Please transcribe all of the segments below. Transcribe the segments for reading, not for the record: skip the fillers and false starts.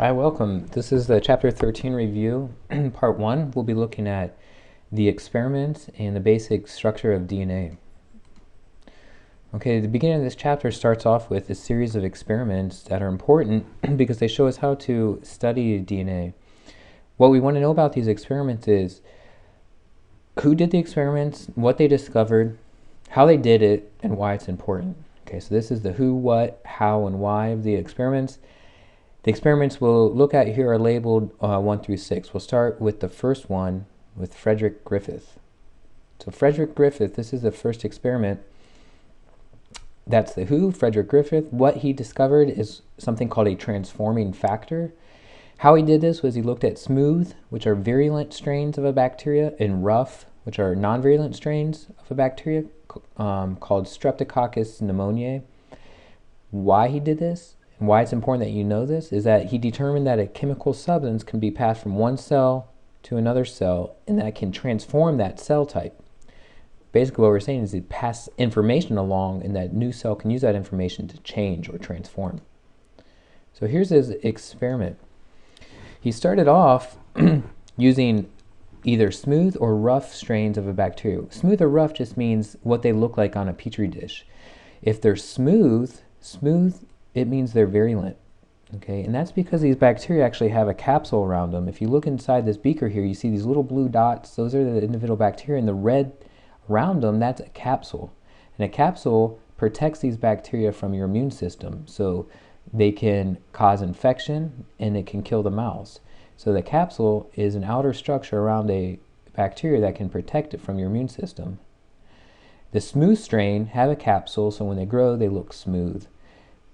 Hi, welcome. This is the Chapter 13 review. Part 1, we'll be looking at the experiments and the basic structure of DNA. Okay, the beginning of this chapter starts off with a series of experiments that are important because they show us how to study DNA. What we want to know about these experiments is who did the experiments, what they discovered, how they did it, and why it's important. Okay, so this is the who, what, how, and why of the experiments. The experiments we'll look at here are labeled 1 through 6. We'll start with the first one with Frederick Griffith. So Frederick Griffith, this is the first experiment. That's the who, Frederick Griffith. What he discovered is something called a transforming factor. How he did this was he looked at smooth, which are virulent strains of a bacteria, and rough, which are non-virulent strains of a bacteria called Streptococcus pneumoniae. Why he did this? Why it's important that you know this is that he determined that a chemical substance can be passed from one cell to another cell and that it can transform that cell type. Basically what we're saying is it passes information along and that new cell can use that information to change or transform. So here's his experiment. He started off using either smooth or rough strains of a bacteria. Smooth or rough just means what they look like on a petri dish. If they're smooth, it means they're virulent, okay? And that's because these bacteria actually have a capsule around them. If you look inside this beaker here, you see these little blue dots. Those are the individual bacteria, and the red around them, that's a capsule. And a capsule protects these bacteria from your immune system, so they can cause infection, and it can kill the mouse. So the capsule is an outer structure around a bacteria that can protect it from your immune system. The smooth strain have a capsule, so when they grow, they look smooth.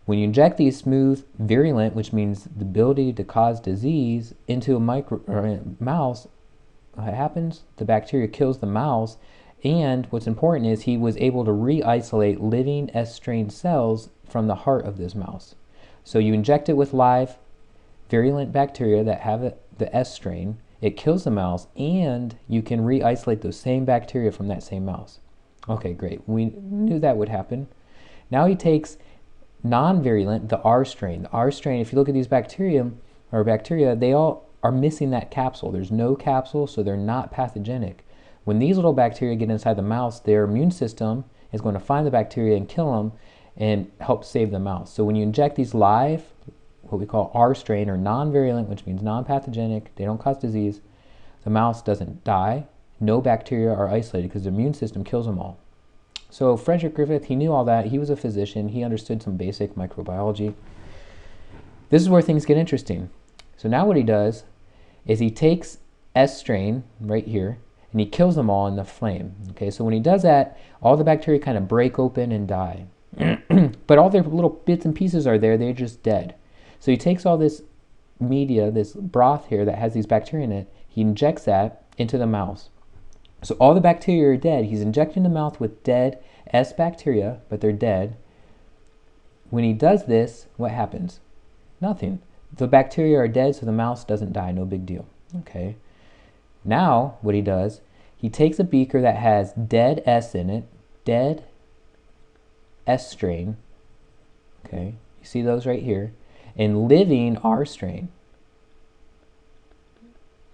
When you inject these smooth, virulent, which means the ability to cause disease, into a mouse, what happens? The bacteria kills the mouse, and what's important is he was able to re-isolate living S-strain cells from the heart of this mouse. So you inject it with live, virulent bacteria that have the S-strain, it kills the mouse, and you can re-isolate those same bacteria from that same mouse. Okay, great. We knew that would happen. Now he takes non-virulent, the R strain. The R strain, if you look at these bacteria, they all are missing that capsule. There's no capsule, so they're not pathogenic. When these little bacteria get inside the mouse, their immune system is going to find the bacteria and kill them and help save the mouse. So when you inject these live, what we call R strain, or non-virulent, which means non-pathogenic, they don't cause disease, the mouse doesn't die. No bacteria are isolated because the immune system kills them all. So Frederick Griffith, he knew all that. He was a physician. He understood some basic microbiology. This is where things get interesting. So now what he does is he takes S strain right here and he kills them all in the flame. Okay, so when he does that, all the bacteria kind of break open and die. But all their little bits and pieces are there. They're just dead. So he takes all this media, this broth here that has these bacteria in it, he injects that into the mouse. So all the bacteria are dead. He's injecting the mouth with dead S bacteria, but they're dead. When he does this, what happens? Nothing. The bacteria are dead, so the mouse doesn't die. No big deal. Okay. Now, what he does, he takes a beaker that has dead S in it, dead S strain. Okay. You see those right here. And living R strain.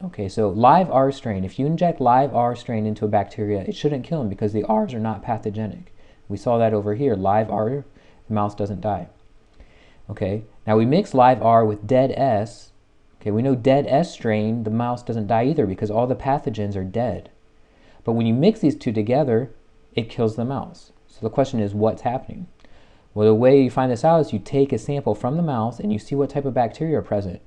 Okay, so live R strain. If you inject live R strain into a bacteria, it shouldn't kill them because the R's are not pathogenic. We saw that over here. Live R, the mouse doesn't die. Okay, now we mix live R with dead S. Okay, we know dead S strain, the mouse doesn't die either because all the pathogens are dead. But when you mix these two together, it kills the mouse. So the question is, what's happening? Well, the way you find this out is you take a sample from the mouse and you see what type of bacteria are present.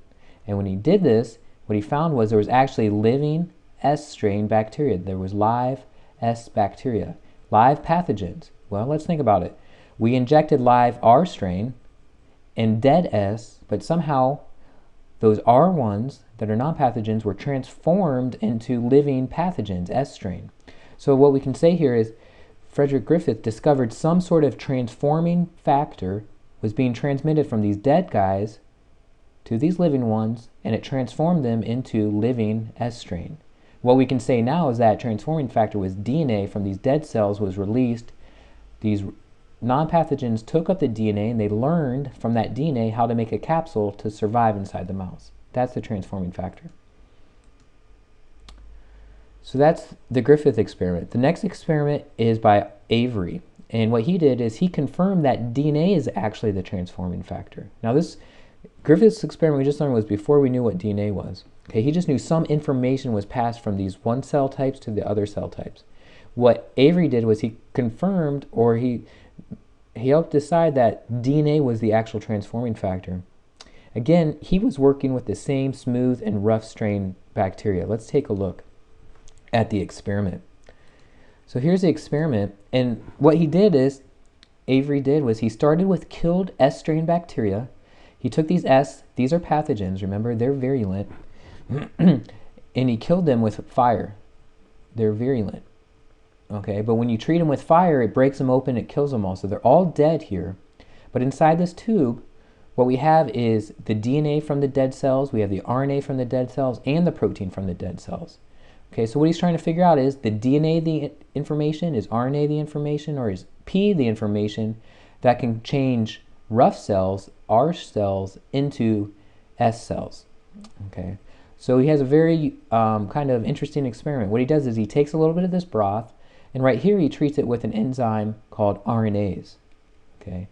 And when he did this, what he found was there was actually living S strain bacteria. There was live S bacteria, live pathogens. Well, let's think about it. We injected live R strain and dead S, but somehow those R ones that are non-pathogens were transformed into living pathogens, S strain. So what we can say here is Frederick Griffith discovered some sort of transforming factor was being transmitted from these dead guys to these living ones, and it transformed them into living S strain. What we can say now is that transforming factor was DNA from these dead cells was released. These non-pathogens took up the DNA and they learned from that DNA how to make a capsule to survive inside the mouse. That's the transforming factor. So that's the Griffith experiment. The next experiment is by Avery. And what he did is he confirmed that DNA is actually the transforming factor. Now this Griffith's experiment we just learned was before we knew what DNA was. Okay, he just knew some information was passed from these one cell types to the other cell types. What Avery did was he confirmed, or he helped decide that DNA was the actual transforming factor. Again, he was working with the same smooth and rough strain bacteria. Let's take a look at the experiment. So here's the experiment, and what Avery did was he started with killed S strain bacteria. He took these are pathogens, remember, they're virulent, and he killed them with fire. They're virulent. Okay, but when you treat them with fire, it breaks them open, it kills them all. So they're all dead here. But inside this tube, what we have is the DNA from the dead cells, we have the RNA from the dead cells, and the protein from the dead cells. Okay, so what he's trying to figure out is the DNA the information, is RNA the information, or is P the information that can change rough cells, R cells, into S cells. Okay, so he has a very kind of interesting experiment. What he does is he takes a little bit of this broth, and right here he treats it with an enzyme called RNase. Okay,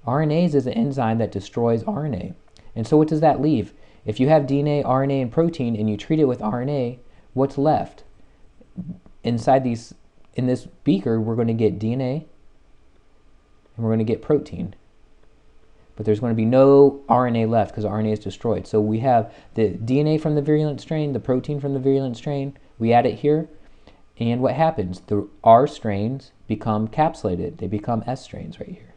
RNase is an enzyme that destroys RNA. And so what does that leave? If you have DNA, RNA, and protein, and you treat it with RNA, what's left? Inside in this beaker, we're going to get DNA, and we're going to get protein. But there's going to be no RNA left because RNA is destroyed. So we have the DNA from the virulent strain, the protein from the virulent strain, we add it here, and what happens? The R strains become capsulated. They become S strains right here.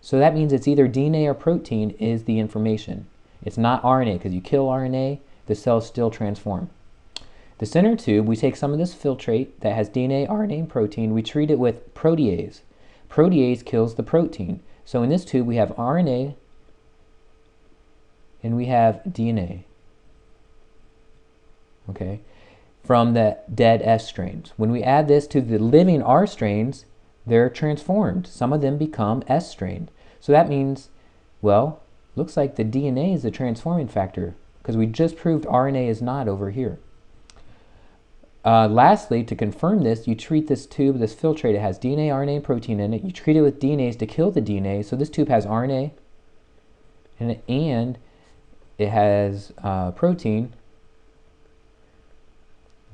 So that means it's either DNA or protein is the information. It's not RNA, because you kill RNA, the cells still transform. The center tube, we take some of this filtrate that has DNA, RNA, and protein, we treat it with protease. Protease kills the protein. So in this tube we have RNA and we have DNA. Okay, from the dead S strains. When we add this to the living R strains, they're transformed. Some of them become S strains. So that means, well, looks like the DNA is the transforming factor, because we just proved RNA is not over here. Lastly, to confirm this, you treat this tube, this filtrate, it has DNA, RNA, and protein in it. You treat it with DNase to kill the DNA. So this tube has RNA and it has protein.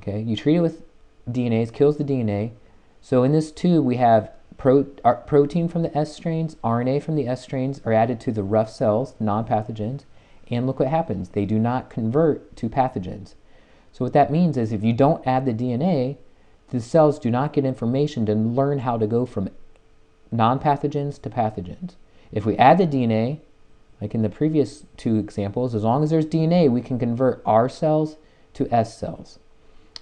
Okay, you treat it with DNase, kills the DNA. So in this tube we have protein from the S strains, RNA from the S strains are added to the rough cells, non-pathogens, and look what happens. They do not convert to pathogens. So what that means is if you don't add the DNA, the cells do not get information to learn how to go from non-pathogens to pathogens. If we add the DNA, like in the previous two examples, as long as there's DNA, we can convert R cells to S cells.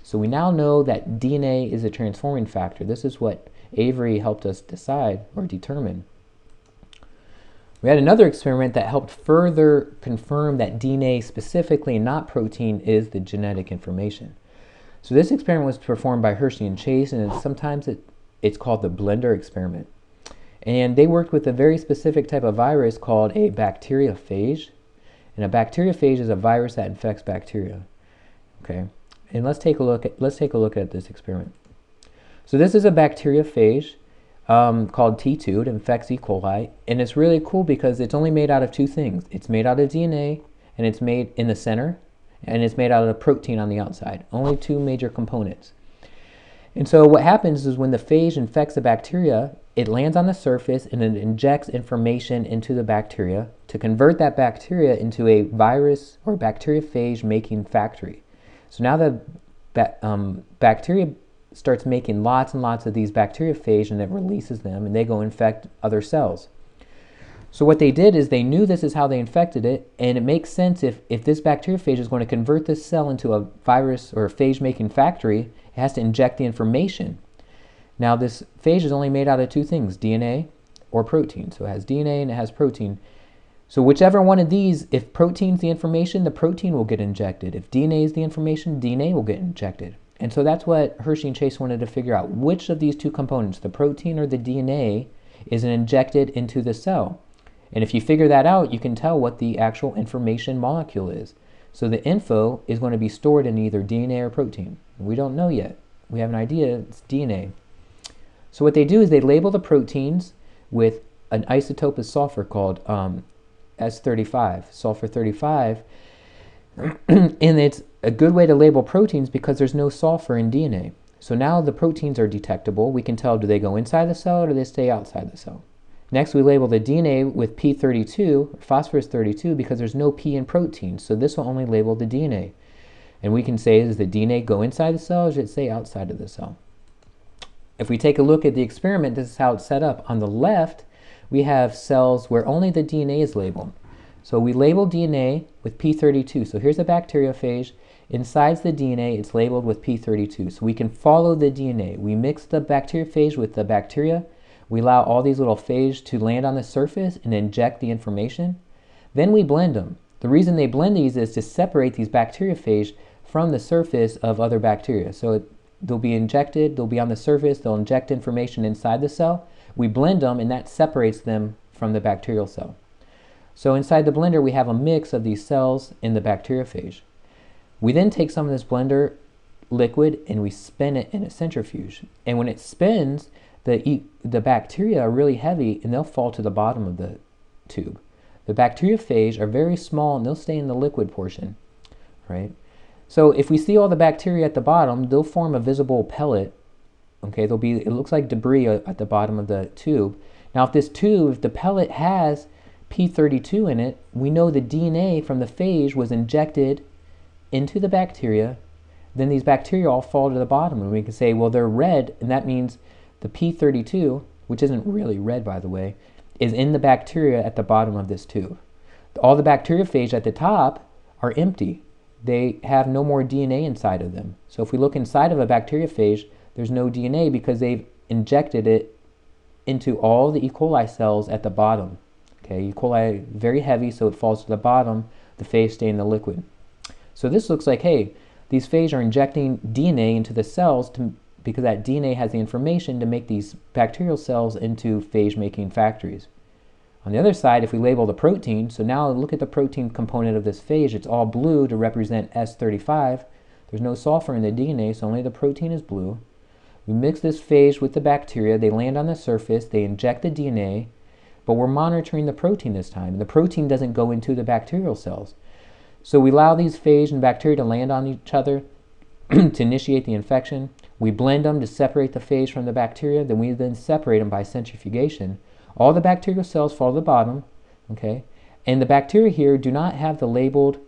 So we now know that DNA is a transforming factor. This is what Avery helped us decide or determine. We had another experiment that helped further confirm that DNA specifically, not protein, is the genetic information. So this experiment was performed by Hershey and Chase, and sometimes it's called the blender experiment. And they worked with a very specific type of virus called a bacteriophage. And a bacteriophage is a virus that infects bacteria. Okay, and let's take a look at this experiment. So this is a bacteriophage called T2. It infects E. coli, and it's really cool because it's only made out of two things. It's made out of DNA, and it's made in the center, and it's made out of protein on the outside. Only two major components. And so what happens is when the phage infects a bacteria, it lands on the surface and it injects information into the bacteria to convert that bacteria into a virus or bacteriophage making factory. So now the bacteria starts making lots and lots of these bacteriophage, and it releases them, and they go infect other cells. So what they did is they knew this is how they infected it, and it makes sense if this bacteriophage is going to convert this cell into a virus or a phage-making factory, it has to inject the information. Now this phage is only made out of two things, DNA or protein. So it has DNA and it has protein. So whichever one of these, if protein's the information, the protein will get injected. If DNA is the information, DNA will get injected. And so that's what Hershey and Chase wanted to figure out. Which of these two components, the protein or the DNA, is injected into the cell. And if you figure that out, you can tell what the actual information molecule is. So the info is going to be stored in either DNA or protein. We don't know yet. We have an idea, it's DNA. So what they do is they label the proteins with an isotope of sulfur called S35, sulfur 35. And it's a good way to label proteins because there's no sulfur in DNA. So now the proteins are detectable. We can tell, do they go inside the cell or do they stay outside the cell? Next, we label the DNA with P32, phosphorus 32, because there's no P in protein. So this will only label the DNA. And we can say, does the DNA go inside the cell or does it stay outside of the cell? If we take a look at the experiment, this is how it's set up. On the left, we have cells where only the DNA is labeled. So we label DNA with P32. So here's a bacteriophage. Inside the DNA, it's labeled with P32. So we can follow the DNA. We mix the bacteriophage with the bacteria. We allow all these little phages to land on the surface and inject the information. Then we blend them. The reason they blend these is to separate these bacteriophage from the surface of other bacteria. So they'll be injected, they'll be on the surface, they'll inject information inside the cell. We blend them and that separates them from the bacterial cell. So inside the blender we have a mix of these cells in the bacteriophage. We then take some of this blender liquid and we spin it in a centrifuge. And when it spins, the bacteria are really heavy and they'll fall to the bottom of the tube. The bacteriophage are very small and they'll stay in the liquid portion, right? So if we see all the bacteria at the bottom, they'll form a visible pellet. Okay, it looks like debris at the bottom of the tube. Now if this tube, if the pellet has P32 in it, we know the DNA from the phage was injected into the bacteria. Then these bacteria all fall to the bottom and we can say, well, they're red, and that means the P32, which isn't really red by the way, is in the bacteria at the bottom of this tube. All the bacteriophage at the top are empty. They have no more DNA inside of them. So if we look inside of a bacteriophage, there's no DNA because they've injected it into all the E. coli cells at the bottom. Okay, E. coli very heavy, so it falls to the bottom. The phage stay in the liquid. So this looks like, hey, these phage are injecting DNA into the cells because that DNA has the information to make these bacterial cells into phage-making factories. On the other side, if we label the protein, so now look at the protein component of this phage. It's all blue to represent S35. There's no sulfur in the DNA, so only the protein is blue. We mix this phage with the bacteria. They land on the surface. They inject the DNA, but we're monitoring the protein this time. And the protein doesn't go into the bacterial cells. So we allow these phage and bacteria to land on each other to initiate the infection. We blend them to separate the phage from the bacteria. Then we separate them by centrifugation. All the bacterial cells fall to the bottom, okay? And the bacteria here do not have the labeled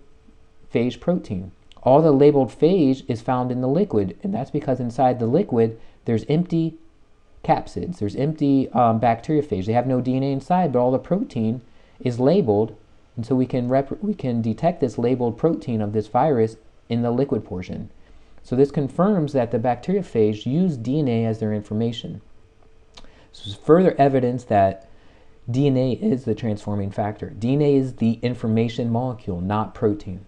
phage protein. All the labeled phage is found in the liquid, and that's because inside the liquid there's empty capsids, there's empty bacteriophage. They have no DNA inside, but all the protein is labeled, and so we can detect this labeled protein of this virus in the liquid portion. So this confirms that the bacteriophage use DNA as their information. So this is further evidence that DNA is the transforming factor. DNA is the information molecule, not protein.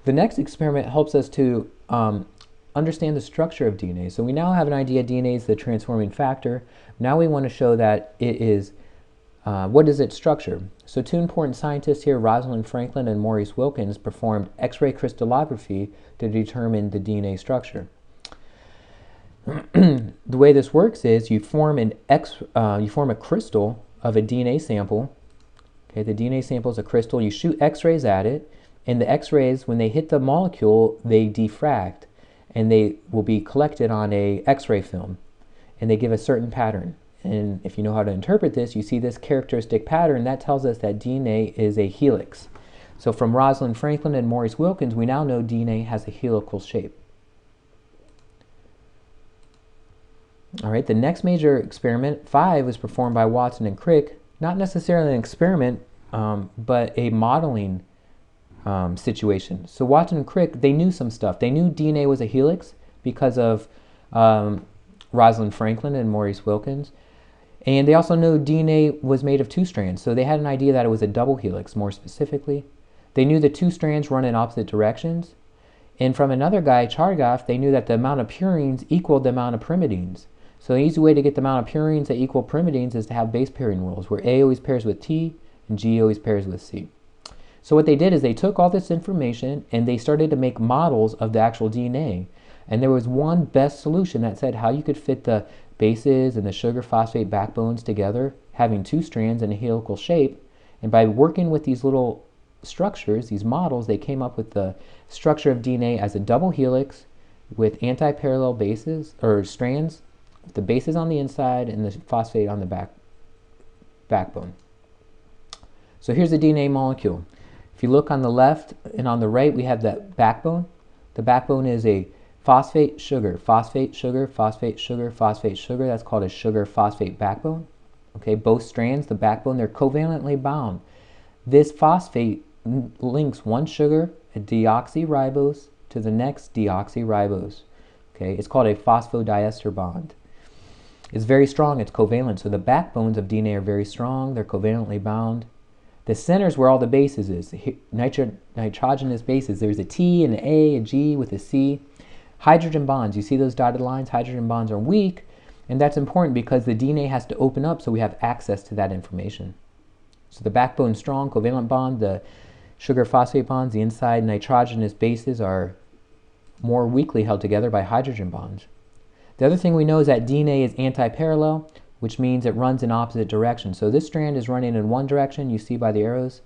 The next experiment helps us to understand the structure of DNA. So we now have an idea DNA is the transforming factor. Now we want to show that it is, what is its structure? So two important scientists here, Rosalind Franklin and Maurice Wilkins, performed X-ray crystallography to determine the DNA structure. The way this works is you form a crystal of a DNA sample. Okay, the DNA sample is a crystal. You shoot X-rays at it, and the X-rays, when they hit the molecule, they diffract, and they will be collected on a X-ray film, and they give a certain pattern. And if you know how to interpret this, you see this characteristic pattern that tells us that DNA is a helix. So from Rosalind Franklin and Maurice Wilkins, we now know DNA has a helical shape. All right, the next major experiment, 5, was performed by Watson and Crick. Not necessarily an experiment, but a modeling situation. So Watson and Crick, they knew some stuff. They knew DNA was a helix because of Rosalind Franklin and Maurice Wilkins. And they also knew DNA was made of 2 strands. So they had an idea that it was a double helix, more specifically. They knew the 2 strands run in opposite directions. And from another guy, Chargaff, they knew that the amount of purines equaled the amount of pyrimidines. So an easy way to get the amount of purines that equal pyrimidines is to have base pairing rules, where A always pairs with T and G always pairs with C. So what they did is they took all this information and they started to make models of the actual DNA. And there was one best solution that said how you could fit the bases and the sugar phosphate backbones together, having two strands in a helical shape. And by working with these little structures, these models, they came up with the structure of DNA as a double helix with anti-parallel bases or strands, with the bases on the inside and the phosphate on the backbone. So here's the DNA molecule. If you look on the left and on the right, we have that backbone. The backbone is a phosphate sugar, phosphate sugar, phosphate sugar, phosphate sugar. That's called a sugar phosphate backbone. Okay, both strands, the backbone, they're covalently bound. This phosphate links one sugar, a deoxyribose, to the next deoxyribose. Okay, it's called a phosphodiester bond. It's very strong, it's covalent, so the backbones of DNA are very strong, they're covalently bound. The center is where all the bases is, the nitrogenous bases. There's a T and an A, a G with a C. Hydrogen bonds, you see those dotted lines? Hydrogen bonds are weak, and that's important because the DNA has to open up so we have access to that information. So the backbone is strong, covalent bond, the sugar phosphate bonds, the inside nitrogenous bases are more weakly held together by hydrogen bonds. The other thing we know is that DNA is anti-parallel, which means it runs in opposite directions. So this strand is running in one direction, you see by the arrows.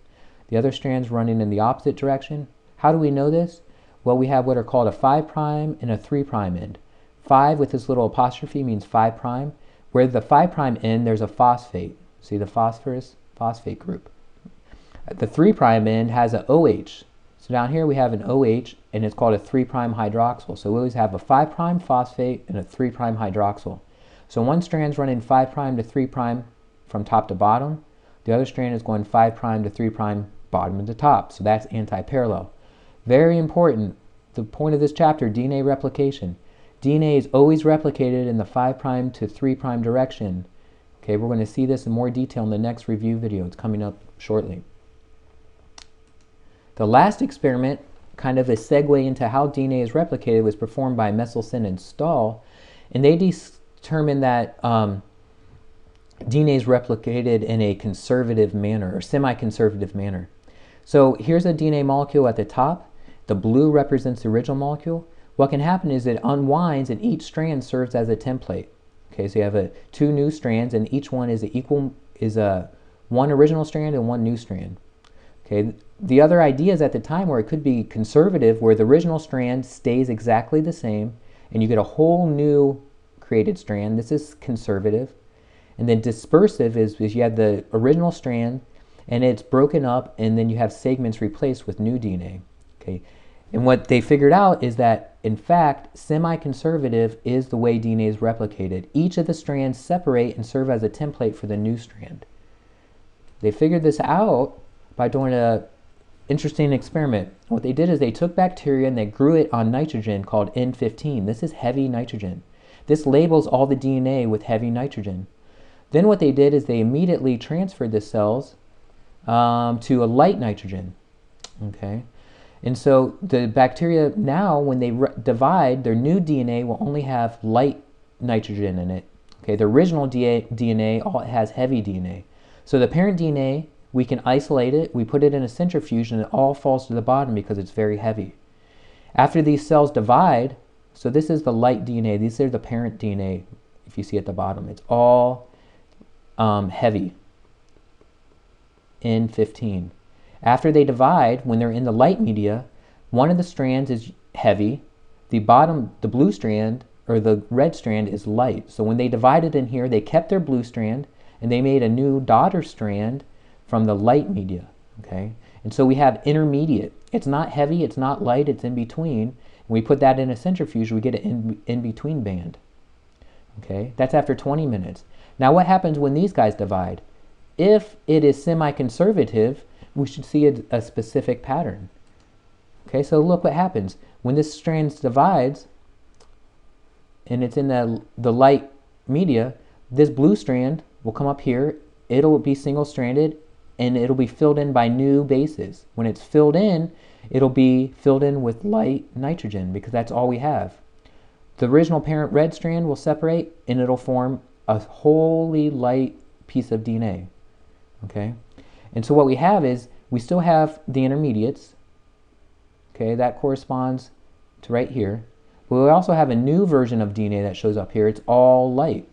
The other strand's running in the opposite direction. How do we know this? Well, we have what are called a 5' and a 3' end. 5 with this little apostrophe means 5'. Where the 5' end, there's a phosphate. See the phosphorus phosphate group. The 3' end has a OH. So down here we have an OH, and it's called a 3' hydroxyl. So we always have a 5' phosphate and a 3' hydroxyl. So one strand's running 5' to 3' from top to bottom. The other strand is going 5' to 3' bottom to top. So that's anti-parallel. Very important. The point of this chapter, DNA replication. DNA is always replicated in the 5' to 3' direction. Okay, we're going to see this in more detail in the next review video. It's coming up shortly. The last experiment, kind of a segue into how DNA is replicated, was performed by Meselson and Stahl, and they determined that DNA is replicated in a conservative manner, or semi-conservative manner. So here's a DNA molecule at the top. The blue represents the original molecule. What can happen is it unwinds and each strand serves as a template. Okay, so you have two new strands and each one is one original strand and one new strand. Okay, the other ideas at the time where it could be conservative, where the original strand stays exactly the same and you get a whole new created strand. This is conservative. And then dispersive is you have the original strand and it's broken up and then you have segments replaced with new DNA. Okay, and what they figured out is that, in fact, semi-conservative is the way DNA is replicated. Each of the strands separate and serve as a template for the new strand. They figured this out by doing an interesting experiment. What they did is they took bacteria and they grew it on nitrogen called N15. This is heavy nitrogen. This labels all the DNA with heavy nitrogen. Then what they did is they immediately transferred the cells to a light nitrogen. Okay. And so the bacteria now, when they divide, their new DNA will only have light nitrogen in it. Okay, the original DNA all has heavy DNA. So the parent DNA, we can isolate it, we put it in a centrifuge, and it all falls to the bottom because it's very heavy. After these cells divide, so this is the light DNA, these are the parent DNA, if you see at the bottom. It's all heavy, N15. After they divide, when they're in the light media, one of the strands is heavy, the blue strand, or the red strand, is light. So when they divided in here, they kept their blue strand, and they made a new daughter strand from the light media, okay? And so we have intermediate. It's not heavy, it's not light, it's in between. When we put that in a centrifuge, we get an in-between band, okay? That's after 20 minutes. Now what happens when these guys divide? If it is semi-conservative, we should see a specific pattern. Okay, so look what happens. When this strand divides, and it's in the light media, this blue strand will come up here, it'll be single-stranded, and it'll be filled in by new bases. When it's filled in, it'll be filled in with light nitrogen, because that's all we have. the original parent red strand will separate and it'll form a wholly light piece of DNA. Okay? And so what we have is, we still have the intermediates. Okay, that corresponds to right here. But we also have a new version of DNA that shows up here. It's all light.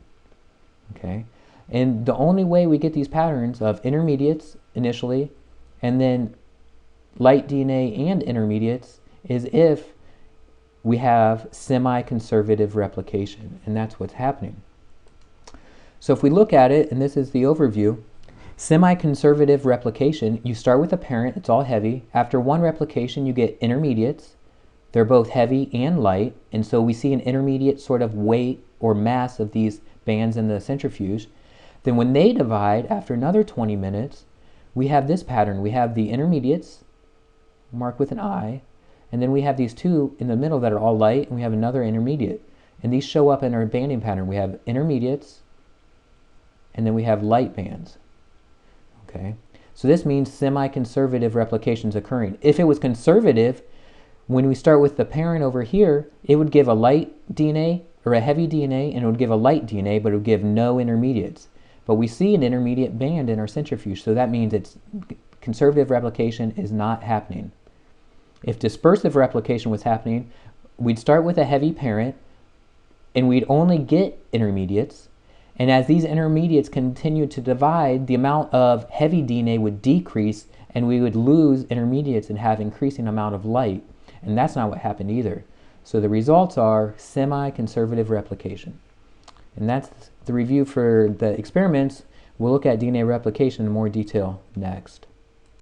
Okay? And the only way we get these patterns of intermediates initially, and then light DNA and intermediates, is if we have semi-conservative replication. And that's what's happening. So if we look at it, and this is the overview, semi-conservative replication, you start with a parent, it's all heavy. After one replication, you get intermediates. They're both heavy and light, and so we see an intermediate sort of weight or mass of these bands in the centrifuge. Then when they divide, after another 20 minutes, we have this pattern. We have the intermediates, marked with an I, and then we have these two in the middle that are all light, and we have another intermediate. And these show up in our banding pattern. We have intermediates, and then we have light bands. Okay, so this means semi-conservative replication is occurring. If it was conservative, when we start with the parent over here, it would give a light DNA or a heavy DNA, and it would give a light DNA, but it would give no intermediates. But we see an intermediate band in our centrifuge, so that means it's conservative replication is not happening. If dispersive replication was happening, we'd start with a heavy parent, and we'd only get intermediates. And as these intermediates continue to divide, the amount of heavy DNA would decrease, and we would lose intermediates and have increasing amount of light. And that's not what happened either. So the results are semi-conservative replication. And that's the review for the experiments. We'll look at DNA replication in more detail next.